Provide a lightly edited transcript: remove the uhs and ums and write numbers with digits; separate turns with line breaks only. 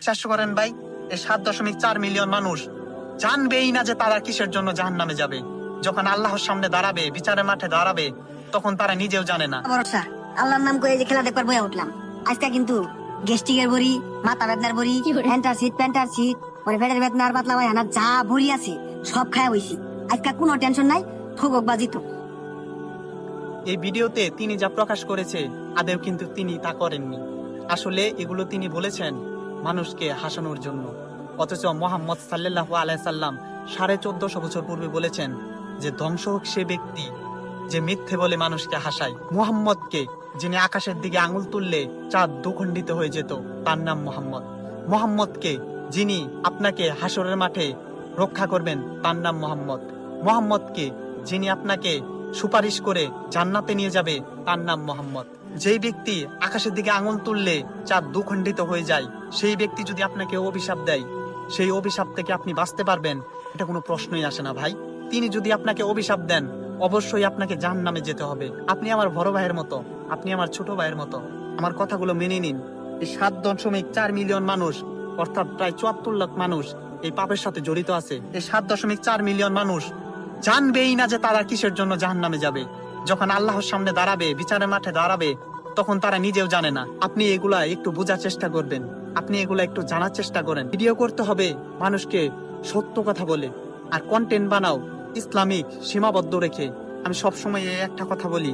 বিশ্বাস করেন ভাই, এই 7.4 মিলিয়ন মানুষ জানবেই না যে তারা কিসের জন্য জাহান্নামে যাবে। যখন আল্লাহর সামনে দাঁড়াবে, বিচারের মাঠে দাঁড়াবে, তখন তারা নিজেও জানে না।
ভরসা আল্লাহর নাম করে যে খেলা দেখবার বইয়া উঠলাম। আজকে কিন্তু গেস্টিকের বড়ি, মাথা বেদনার বড়ি, প্যান্টার সিট পরে পেটের বেদনা আর পাতলা ভাই যা বড়ি আছে সব খায়া হইছি। আজকে কোনো টেনশন নাই, ঠোকক বাজিত।
এই ভিডিওতে তিনি যা প্রকাশ করেছে আদেও কিন্তু তিনি তা করেননি। আসলে এগুলো তিনি বলেছেন মানুষকে হাসানোর জন্য। অথচ মুহাম্মদ সাল্লাল্লাহু আলাইহি সাল্লাম 1450 বছর পূর্বে বলেছেন যে ধ্বংস হোক সে ব্যক্তি যে মিথ্যে বলে মানুষকে হাসায়। মুহাম্মদকে, যিনি আকাশের দিকে আঙুল তুললে চাঁদ দুখণ্ডিত হয়ে যেত, তার নাম মুহাম্মদ। মুহাম্মদকে, যিনি আপনাকে হাসরের মাঠে রক্ষা করবেন, তার নাম মুহাম্মদ। মুহাম্মদকে, যিনি আপনাকে সুপারিশ করে জান্নাতে নিয়ে যাবে, তার নাম মুহাম্মদ। যেই ব্যক্তি আকাশের দিকে আঙুল তুললে চাঁদ দুখণ্ডিত হয়ে যায়, সেই ব্যক্তি যদি আপনাকে অভিশাপ দেয়, সেই অভিশাপ থেকে আপনি বাঁচতে পারবেন? এটা কোনো প্রশ্নই আসে না ভাই। তিনি যদি আপনাকে অভিশাপ দেন, অবশ্যই আপনাকে জাহান্নামে যেতে হবে। আপনি আমার বড় ভাইয়ের মতো, আপনি আমার ছোট ভাইয়ের মতো, আমার কথাগুলো মেনে নিন। এই 7.4 মিলিয়ন মানুষ, অর্থাৎ প্রায় 74 লাখ মানুষ এই পাপের সাথে জড়িত আছে। এই 7.4 মিলিয়ন মানুষ জানবেই না যে তারা কিসের জন্য জাহান্নামে যাবে। যখন আল্লাহর সামনে দাঁড়াবে, বিচারের মাঠে দাঁড়াবে, তখন তারা নিজেও জানে না। আপনি এগুলা একটু বোঝার চেষ্টা করবেন, আপনি এগুলা একটু জানার চেষ্টা করেন। ভিডিও করতে হবে মানুষকে সত্য কথা বলে, আর কন্টেন্ট বানাও ইসলামিক সীমাবদ্ধ রেখে। আমি সবসময় এই একটা কথা বলি,